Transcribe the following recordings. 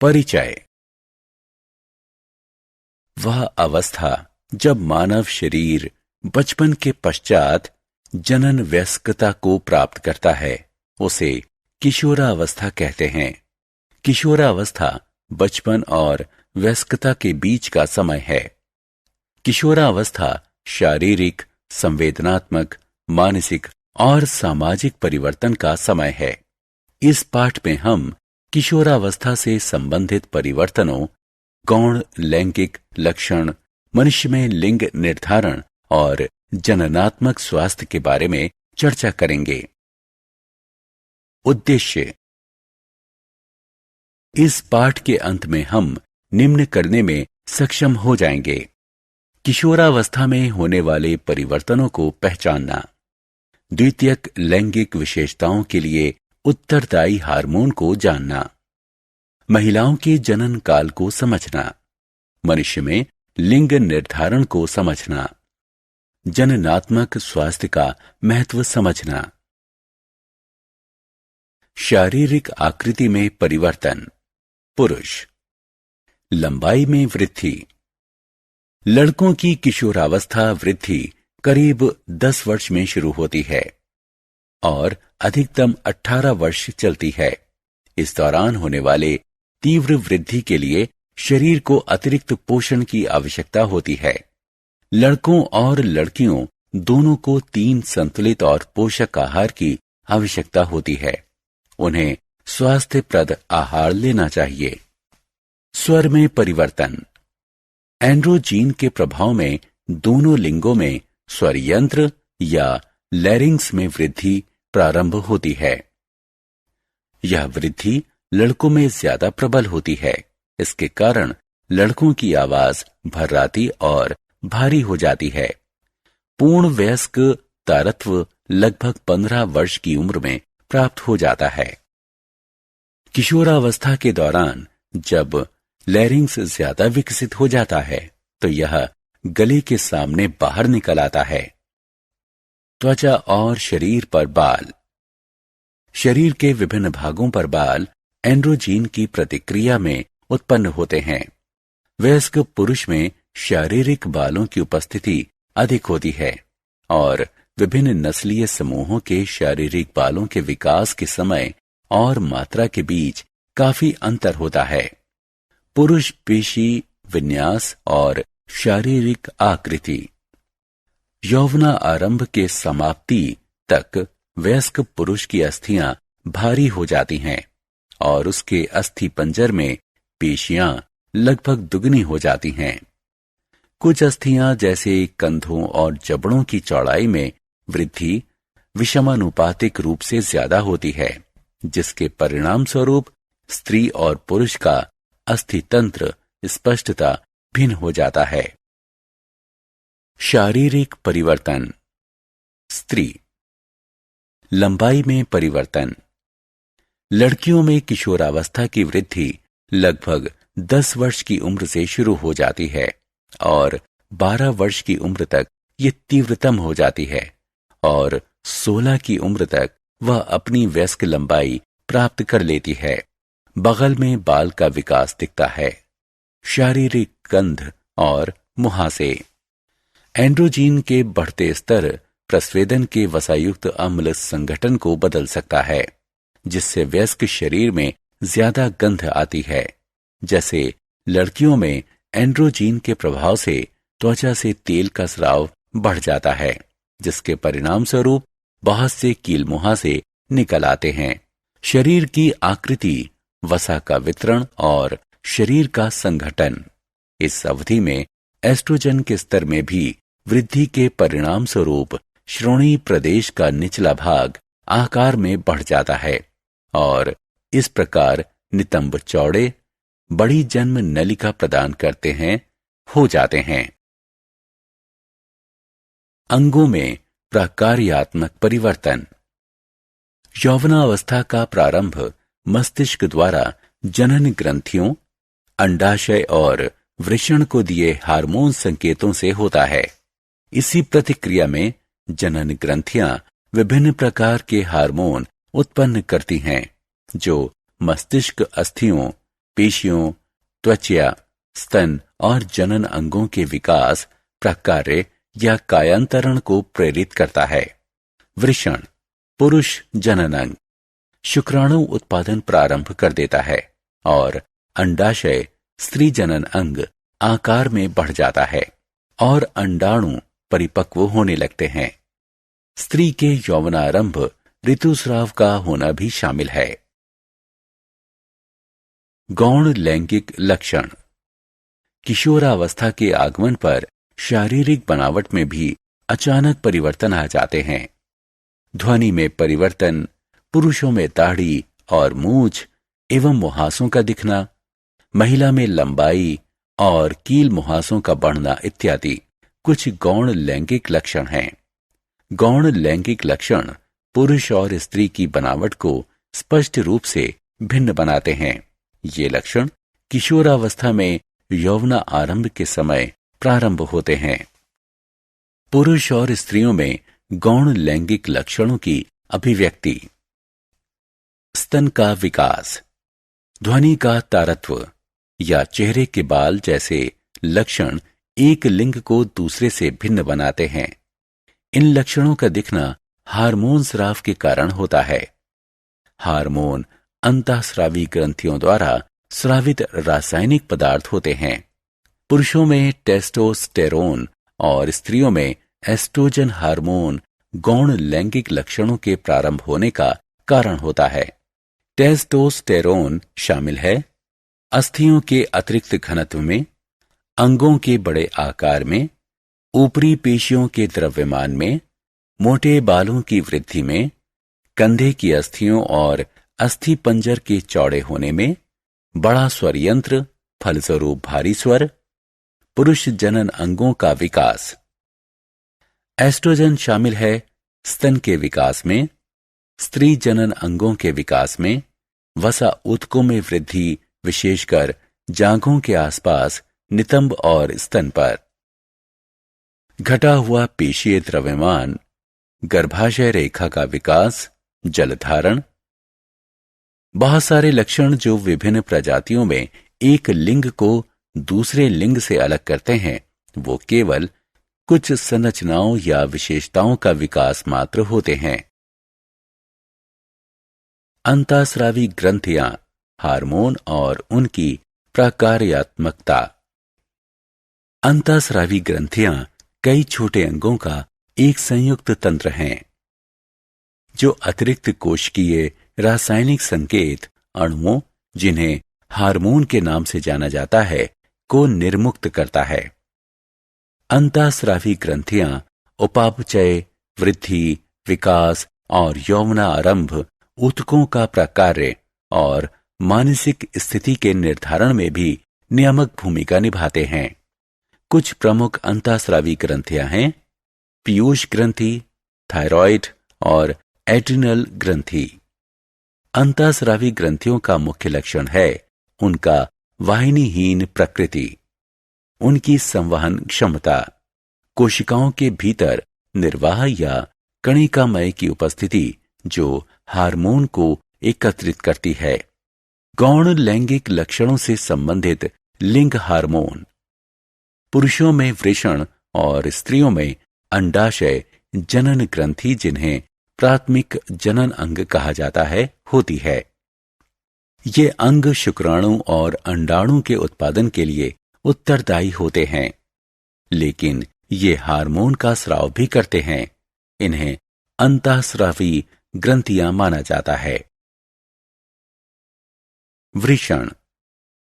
परिचय। वह अवस्था जब मानव शरीर बचपन के पश्चात जनन वयस्कता को प्राप्त करता है उसे किशोरावस्था कहते हैं। किशोरावस्था बचपन और वयस्कता के बीच का समय है। किशोरावस्था शारीरिक, संवेदनात्मक, मानसिक और सामाजिक परिवर्तन का समय है। इस पाठ में हम किशोरावस्था से संबंधित परिवर्तनों, गौण लैंगिक लक्षण, मनुष्य में लिंग निर्धारण और जननात्मक स्वास्थ्य के बारे में चर्चा करेंगे। उद्देश्य। इस पाठ के अंत में हम निम्न करने में सक्षम हो जाएंगे: किशोरावस्था में होने वाले परिवर्तनों को पहचानना, द्वितीयक लैंगिक विशेषताओं के लिए उत्तरदायी हार्मोन को जानना, महिलाओं के जनन काल को समझना, मनुष्य में लिंग निर्धारण को समझना, जननात्मक स्वास्थ्य का महत्व समझना। शारीरिक आकृति में परिवर्तन। पुरुष। लंबाई में वृद्धि। लड़कों की किशोरावस्था वृद्धि करीब 10 वर्ष में शुरू होती है और अधिकतम 18 वर्ष चलती है। इस दौरान होने वाले तीव्र वृद्धि के लिए शरीर को अतिरिक्त पोषण की आवश्यकता होती है। लड़कों और लड़कियों दोनों को 3 संतुलित और पोषक आहार की आवश्यकता होती है। उन्हें स्वास्थ्यप्रद आहार लेना चाहिए। स्वर में परिवर्तन। एंड्रोजीन के प्रभाव में दोनों लिंगों में स्वर यंत्र या लैरिंग्स में वृद्धि प्रारंभ होती है। यह वृद्धि लड़कों में ज्यादा प्रबल होती है। इसके कारण लड़कों की आवाज भर्राती और भारी हो जाती है। पूर्ण वयस्क तारत्व लगभग 15 वर्ष की उम्र में प्राप्त हो जाता है। किशोरावस्था के दौरान जब लैरिंग्स ज्यादा विकसित हो जाता है तो यह गले के सामने बाहर निकल आता है। त्वचा और शरीर पर बाल। शरीर के विभिन्न भागों पर बाल एंड्रोजीन की प्रतिक्रिया में उत्पन्न होते हैं। वयस्क पुरुष में शारीरिक बालों की उपस्थिति अधिक होती है और विभिन्न नस्लीय समूहों के शारीरिक बालों के विकास के समय और मात्रा के बीच काफी अंतर होता है। पुरुष पेशी विन्यास और शारीरिक आकृति। यौवना आरंभ के समाप्ति तक वयस्क पुरुष की अस्थियां भारी हो जाती हैं और उसके अस्थि पंजर में पेशियां लगभग दुगनी हो जाती हैं। कुछ अस्थियां जैसे कंधों और जबड़ों की चौड़ाई में वृद्धि विषमानुपातिक रूप से ज्यादा होती है, जिसके परिणाम स्वरूप स्त्री और पुरुष का अस्थितंत्र स्पष्टता भिन्न हो जाता है। शारीरिक परिवर्तन। स्त्री। लंबाई में परिवर्तन। लड़कियों में किशोरावस्था की वृद्धि लगभग 10 वर्ष की उम्र से शुरू हो जाती है और 12 वर्ष की उम्र तक ये तीव्रतम हो जाती है और 16 की उम्र तक वह अपनी वयस्क लंबाई प्राप्त कर लेती है। बगल में बाल का विकास दिखता है। शारीरिक गंध और मुहासे। एंड्रोजीन के बढ़ते स्तर प्रस्वेदन के वसायुक्त अम्ल संगठन को बदल सकता है, जिससे वयस्क शरीर में ज्यादा गंध आती है। जैसे लड़कियों में एंड्रोजीन के प्रभाव से त्वचा से तेल का स्राव बढ़ जाता है, जिसके परिणाम स्वरूप बहुत से कील मुहासे निकल आते हैं। शरीर की आकृति, वसा का वितरण और शरीर का संगठन। इस अवधि में एस्ट्रोजन के स्तर में भी वृद्धि के परिणाम स्वरूप श्रोणि प्रदेश का निचला भाग आकार में बढ़ जाता है और इस प्रकार नितंब चौड़े, बड़ी जन्म नलिका प्रदान करते हैं हो जाते हैं। अंगों में प्रकार्यात्मक परिवर्तन। यौवनावस्था का प्रारंभ मस्तिष्क द्वारा जनन ग्रंथियों, अंडाशय और वृषण को दिए हार्मोन संकेतों से होता है। इसी प्रतिक्रिया में जनन ग्रंथियां विभिन्न प्रकार के हार्मोन उत्पन्न करती हैं, जो मस्तिष्क अस्थियों, पेशियों, त्वचा, स्तन और जनन अंगों के विकास, प्रकार्य या कायांतरण को प्रेरित करता है। वृषण, पुरुष जनन अंग, शुक्राणु उत्पादन प्रारंभ कर देता है और अंडाशय, स्त्री जनन अंग, आकार में बढ़ जाता है और अंडाणु परिपक्व होने लगते हैं। स्त्री के यौवनारंभ ऋतुस्राव का होना भी शामिल है। गौण लैंगिक लक्षण, किशोरावस्था के आगमन पर शारीरिक बनावट में भी अचानक परिवर्तन आ जाते हैं। ध्वनि में परिवर्तन, पुरुषों में दाढ़ी और मूछ एवं मुहासों का दिखना, महिला में लंबाई और कील मुहासों का बढ़ना इत्यादि कुछ गौण लैंगिक लक्षण हैं। गौण लैंगिक लक्षण पुरुष और स्त्री की बनावट को स्पष्ट रूप से भिन्न बनाते हैं। ये लक्षण किशोरावस्था में यौवन आरंभ के समय प्रारंभ होते हैं। पुरुष और स्त्रियों में गौण लैंगिक लक्षणों की अभिव्यक्ति। स्तन का विकास, ध्वनि का तारत्व या चेहरे के बाल जैसे लक्षण एक लिंग को दूसरे से भिन्न बनाते हैं। इन लक्षणों का दिखना हार्मोन स्राव के कारण होता है। हार्मोन अंतःस्रावी ग्रंथियों द्वारा स्रावित रासायनिक पदार्थ होते हैं। पुरुषों में टेस्टोस्टेरोन और स्त्रियों में एस्ट्रोजन हार्मोन गौण लैंगिक लक्षणों के प्रारंभ होने का कारण होता है। टेस्टोस्टेरोन शामिल है अस्थियों के अतिरिक्त घनत्व में, अंगों के बड़े आकार में, ऊपरी पेशियों के द्रव्यमान में, मोटे बालों की वृद्धि में, कंधे की अस्थियों और अस्थि पंजर के चौड़े होने में, बड़ा स्वर यंत्र, फलस्वरूप भारी स्वर, पुरुष जनन अंगों का विकास। एस्ट्रोजन शामिल है स्तन के विकास में, स्त्री जनन अंगों के विकास में, वसा ऊतकों में वृद्धि, विशेषकर जांघों के आसपास, नितंब और स्तन पर। घटा हुआ पेशीय द्रव्यमान, गर्भाशय रेखा का विकास, जलधारण। बहुत सारे लक्षण जो विभिन्न प्रजातियों में एक लिंग को दूसरे लिंग से अलग करते हैं, वो केवल कुछ संरचनाओं या विशेषताओं का विकास मात्र होते हैं। अंतःस्रावी ग्रंथियां, हार्मोन और उनकी प्रकार्यात्मकता। अंतःस्रावी ग्रंथियां कई छोटे अंगों का एक संयुक्त तंत्र हैं जो अतिरिक्त कोशिकीय रासायनिक संकेत अणुओं, जिन्हें हार्मोन के नाम से जाना जाता है, को निर्मुक्त करता है। अंतःस्रावी ग्रंथियां उपापचय, वृद्धि, विकास और यौवनारंभ, ऊतकों का प्रकार्य और मानसिक स्थिति के निर्धारण में भी नियामक भूमिका निभाते हैं। कुछ प्रमुख अंतःस्रावी ग्रंथियां हैं पीयूष ग्रंथि, थायराइड और एड्रिनल ग्रंथि। अंतःस्रावी ग्रंथियों का मुख्य लक्षण है उनका वाहिनीहीन प्रकृति, उनकी संवहन क्षमता, कोशिकाओं के भीतर निर्वाह या कणिकामय की उपस्थिति जो हार्मोन को एकत्रित करती है। गौण लैंगिक लक्षणों से संबंधित लिंग हार्मोन। पुरुषों में वृषण और स्त्रियों में अंडाशय जनन ग्रंथि, जिन्हें प्राथमिक जनन अंग कहा जाता है, होती है। ये अंग शुक्राणु और अंडाणु के उत्पादन के लिए उत्तरदायी होते हैं, लेकिन ये हार्मोन का स्राव भी करते हैं। इन्हें अंतःस्रावी ग्रंथियां माना जाता है। वृषण,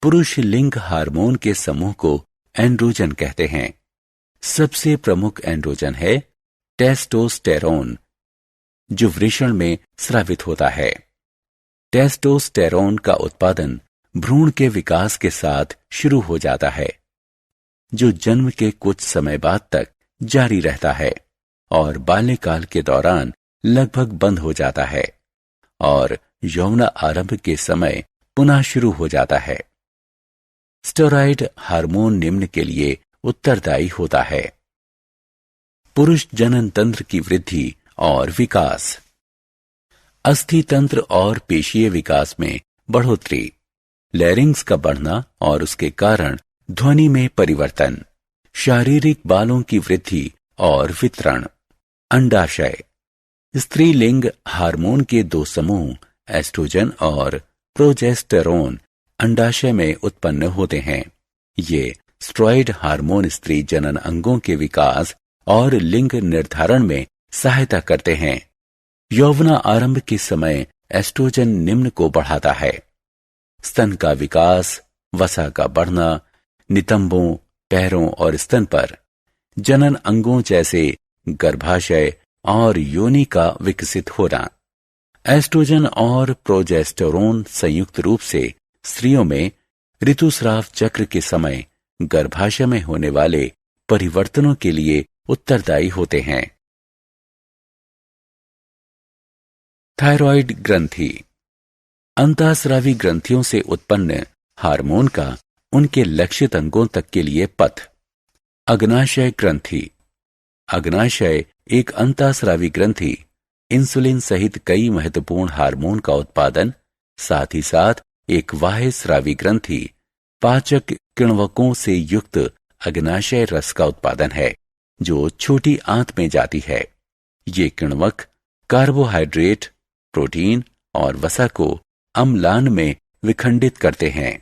पुरुष लिंग हार्मोन के समूह को एंड्रोजन कहते हैं। सबसे प्रमुख एंड्रोजन है टेस्टोस्टेरोन, जो वृषण में स्रावित होता है। टेस्टोस्टेरोन का उत्पादन भ्रूण के विकास के साथ शुरू हो जाता है, जो जन्म के कुछ समय बाद तक जारी रहता है और बाल्यकाल के दौरान लगभग बंद हो जाता है और यौवन आरंभ के समय पुनः शुरू हो जाता है। स्टेरॉयड हार्मोन निम्न के लिए उत्तरदायी होता है। पुरुष जनन तंत्र की वृद्धि और विकास। अस्थि तंत्र और पेशीय विकास में बढ़ोतरी, लैरिंग्स का बढ़ना और उसके कारण ध्वनि में परिवर्तन, शारीरिक बालों की वृद्धि और वितरण। अंडाशय, स्त्रीलिंग हार्मोन के दो समूह एस्ट्रोजन और प्रोजेस्टेरोन अंडाशय में उत्पन्न होते हैं। ये स्टेरॉयड हार्मोन स्त्री जनन अंगों के विकास और लिंग निर्धारण में सहायता करते हैं। यौवना आरंभ के समय एस्ट्रोजन निम्न को बढ़ाता है। स्तन का विकास, वसा का बढ़ना, नितंबों, पैरों और स्तन पर जनन अंगों जैसे गर्भाशय और योनि का विकसित होना। एस्ट्रोजन और प्रोजेस्टेरोन संयुक्त रूप से स्त्रियों में ऋतुस्राव चक्र के समय गर्भाशय में होने वाले परिवर्तनों के लिए उत्तरदायी होते हैं। थायराइड ग्रंथि, अंतःस्रावी ग्रंथियों से उत्पन्न हार्मोन का उनके लक्षित अंगों तक के लिए पथ। अग्नाशय ग्रंथि, अग्नाशय एक अंतःस्रावी ग्रंथि इंसुलिन सहित कई महत्वपूर्ण हार्मोन का उत्पादन, साथ ही साथ एक बाह्यस्रावी ग्रंथि पाचक किण्वकों से युक्त अग्नाशय रस का उत्पादन है, जो छोटी आंत में जाती है। ये किण्वक कार्बोहाइड्रेट, प्रोटीन और वसा को अम्लान में विखंडित करते हैं।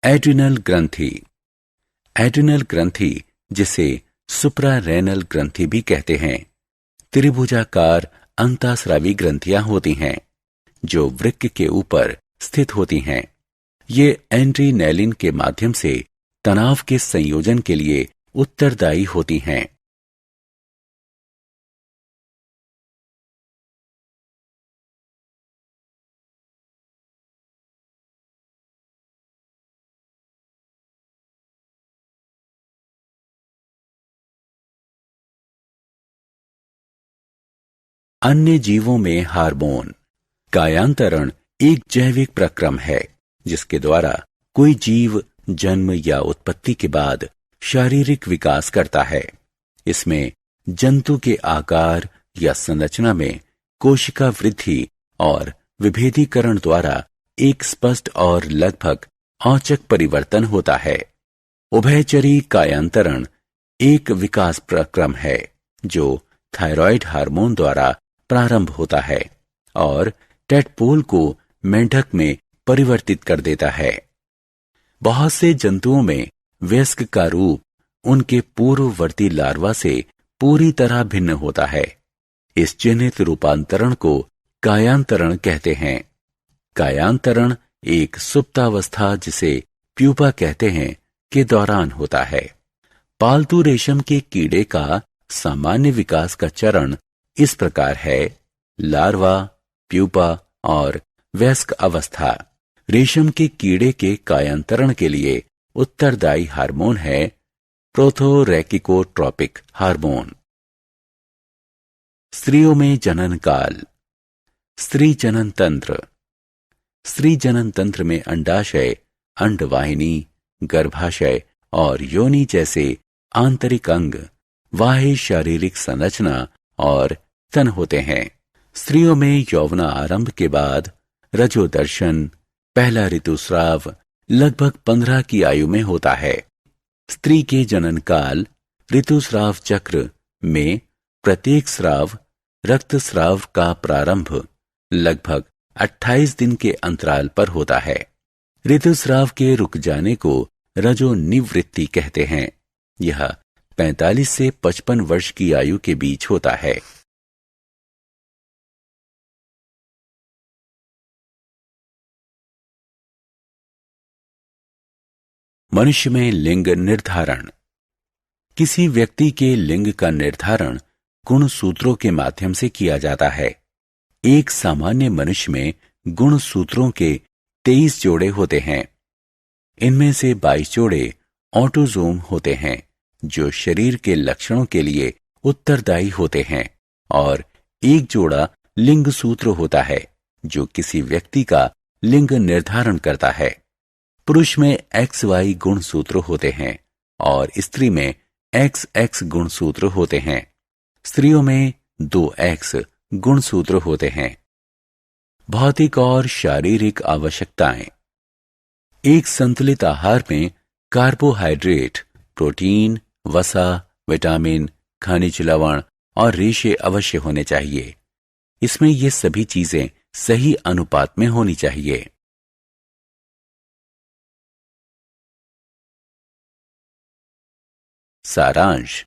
एड्रिनल ग्रंथि, एड्रिनल ग्रंथि जिसे सुप्रारेनल ग्रंथि भी कहते हैं, त्रिभुजाकार अंतःस्रावी ग्रंथियां होती हैं जो वृक्क के ऊपर स्थित होती हैं। ये एड्रीनैलिन के माध्यम से तनाव के संयोजन के लिए उत्तरदायी होती हैं। अन्य जीवों में हार्मोन। कायांतरण एक जैविक प्रक्रम है जिसके द्वारा कोई जीव जन्म या उत्पत्ति के बाद शारीरिक विकास करता है। इसमें जंतु के आकार या संरचना में कोशिका वृद्धि और विभेदीकरण द्वारा एक स्पष्ट और लगभग औचक परिवर्तन होता है। उभयचरी कायांतरण एक विकास प्रक्रम है जो थायराइड हार्मोन द्वारा प्रारंभ होता है और टेडपोल को मेंढक में परिवर्तित कर देता है। बहुत से जंतुओं में वयस्क का रूप उनके पूर्ववर्ती लार्वा से पूरी तरह भिन्न होता है। इस चिन्हित रूपांतरण को कायांतरण कहते हैं। कायांतरण एक सुप्तावस्था, जिसे प्यूपा कहते हैं, के दौरान होता है। पालतू रेशम के कीड़े का सामान्य विकास का चरण इस प्रकार है: लार्वा, प्यूपा और वयस्क अवस्था। रेशम के कीड़े के कायांतरण के लिए उत्तरदायी हार्मोन है प्रोथोरेकिकोट्रोपिक हार्मोन। स्त्रियों में जनन काल। स्त्री जनन तंत्र। स्त्री जनन तंत्र में अंडाशय, अंडवाहिनी, गर्भाशय और योनि जैसे आंतरिक अंग, बाह्य शारीरिक संरचना और तन होते हैं। स्त्रियों में यौवना आरंभ के बाद रजोदर्शन, पहला ऋतुस्राव लगभग 15 की आयु में होता है। स्त्री के जनन काल ऋतुस्राव चक्र में प्रत्येक स्राव रक्तस्राव का प्रारंभ लगभग 28 दिन के अंतराल पर होता है। ऋतुस्राव के रुक जाने को रजोनिवृत्ति कहते हैं। यह 45 से 55 वर्ष की आयु के बीच होता है। मनुष्य में लिंग निर्धारण। किसी व्यक्ति के लिंग का निर्धारण गुणसूत्रों के माध्यम से किया जाता है। एक सामान्य मनुष्य में गुणसूत्रों के 23 जोड़े होते हैं। इनमें से 22 जोड़े ऑटोजोम होते हैं जो शरीर के लक्षणों के लिए उत्तरदायी होते हैं, और एक जोड़ा लिंग सूत्र होता है जो किसी व्यक्ति का लिंग निर्धारण करता है। पुरुष में XY गुणसूत्र होते हैं और स्त्री में XX गुणसूत्र होते हैं। स्त्रियों में 2X गुणसूत्र होते हैं भौतिक और शारीरिक आवश्यकताएं। एक संतुलित आहार में कार्बोहाइड्रेट, प्रोटीन, वसा, विटामिन, खनिज लवण और रेशे अवश्य होने चाहिए। इसमें ये सभी चीजें सही अनुपात में होनी चाहिए। सारांश।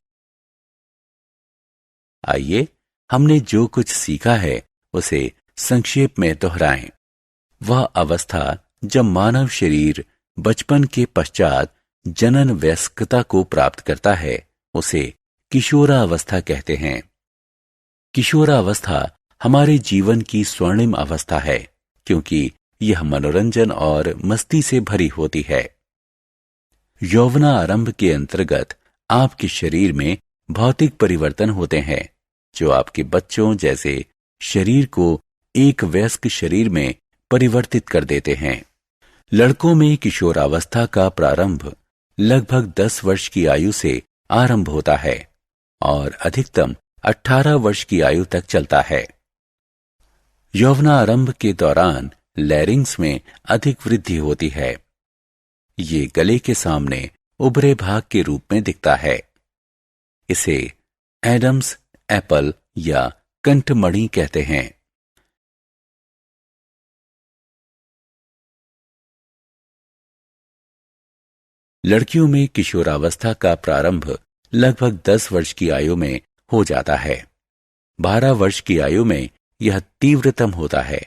आइए हमने जो कुछ सीखा है उसे संक्षेप में दोहराएं। वह अवस्था जब मानव शरीर बचपन के पश्चात जनन वयस्कता को प्राप्त करता है उसे किशोरावस्था कहते हैं। किशोरावस्था हमारे जीवन की स्वर्णिम अवस्था है क्योंकि यह मनोरंजन और मस्ती से भरी होती है। यौवनारंभ के अंतर्गत आपके शरीर में भौतिक परिवर्तन होते हैं जो आपके बच्चों जैसे शरीर को एक वयस्क शरीर में परिवर्तित कर देते हैं। लड़कों में किशोरावस्था का प्रारंभ लगभग 10 वर्ष की आयु से आरंभ होता है और अधिकतम 18 वर्ष की आयु तक चलता है। यौवनारंभ के दौरान लैरिंग्स में अधिक वृद्धि होती है। ये गले के सामने उभरे भाग के रूप में दिखता है। इसे एडम्स एप्पल या कंठमणि कहते हैं। लड़कियों में किशोरावस्था का प्रारंभ लगभग 10 वर्ष की आयु में हो जाता है। 12 वर्ष की आयु में यह तीव्रतम होता है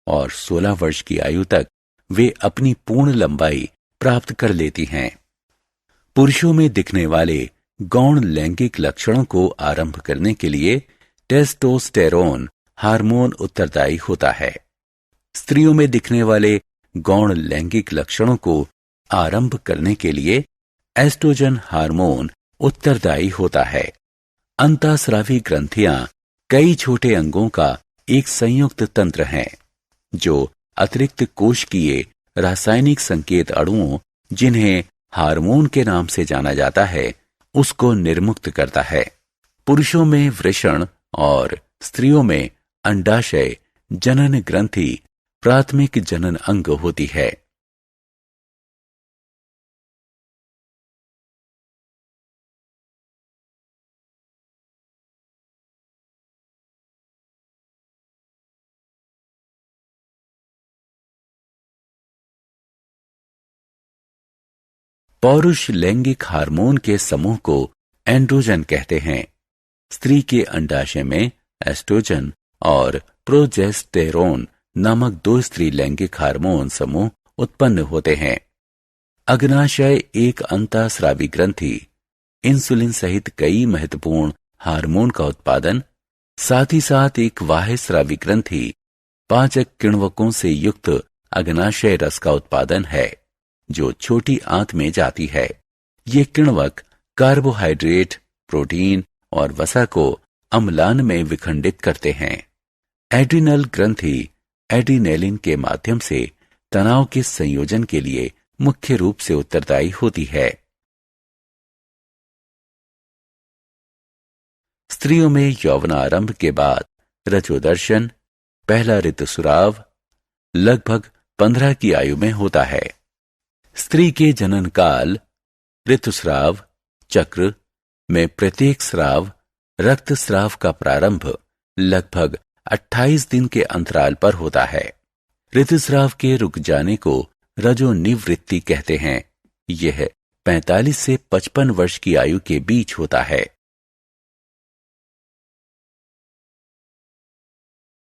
और 16 वर्ष की आयु तक वे अपनी पूर्ण लंबाई प्राप्त कर लेती हैं। पुरुषों में दिखने वाले गौण लैंगिक लक्षणों को आरंभ करने के लिए टेस्टोस्टेरोन हार्मोन उत्तरदायी होता है। स्त्रियों में दिखने वाले गौण लैंगिक लक्षणों को आरंभ करने के लिए एस्ट्रोजन हार्मोन उत्तरदायी होता है। अंतःस्रावी ग्रंथियां कई छोटे अंगों का एक संयुक्त तंत्र हैं जो अतिरिक्त कोशिकीय रासायनिक संकेत अणुओं जिन्हें हार्मोन के नाम से जाना जाता है उसको निर्मुक्त करता है। पुरुषों में वृषण और स्त्रियों में अंडाशय जनन ग्रंथि प्राथमिक जनन अंग होती है। पौरुष लैंगिक हार्मोन के समूह को एंड्रोजन कहते हैं। स्त्री के अंडाशय में एस्ट्रोजन और प्रोजेस्टेरोन नामक 2 स्त्री लैंगिक हार्मोन समूह उत्पन्न होते हैं। अग्नाशय एक अंतःस्रावी ग्रंथि इंसुलिन सहित कई महत्वपूर्ण हार्मोन का उत्पादन, साथ ही साथ एक बाह्यस्रावी ग्रंथि पाचक किण्वकों से युक्त अग्नाशय रस का उत्पादन है जो छोटी आंत में जाती है। ये किण्वक कार्बोहाइड्रेट, प्रोटीन और वसा को अम्लान में विखंडित करते हैं। एड्रिनल ग्रंथि एड्रिनेलिन के माध्यम से तनाव के संयोजन के लिए मुख्य रूप से उत्तरदायी होती है। स्त्रियों में यौवनारंभ के बाद रजोदर्शन, पहला ऋतुस्राव लगभग 15 की आयु में होता है। स्त्री के जनन काल ऋतुस्राव चक्र में प्रत्येक स्राव रक्तस्राव का प्रारंभ लगभग 28 दिन के अंतराल पर होता है। ऋतुस्राव के रुक जाने को रजोनिवृत्ति कहते हैं। यह 45 से 55 वर्ष की आयु के बीच होता है।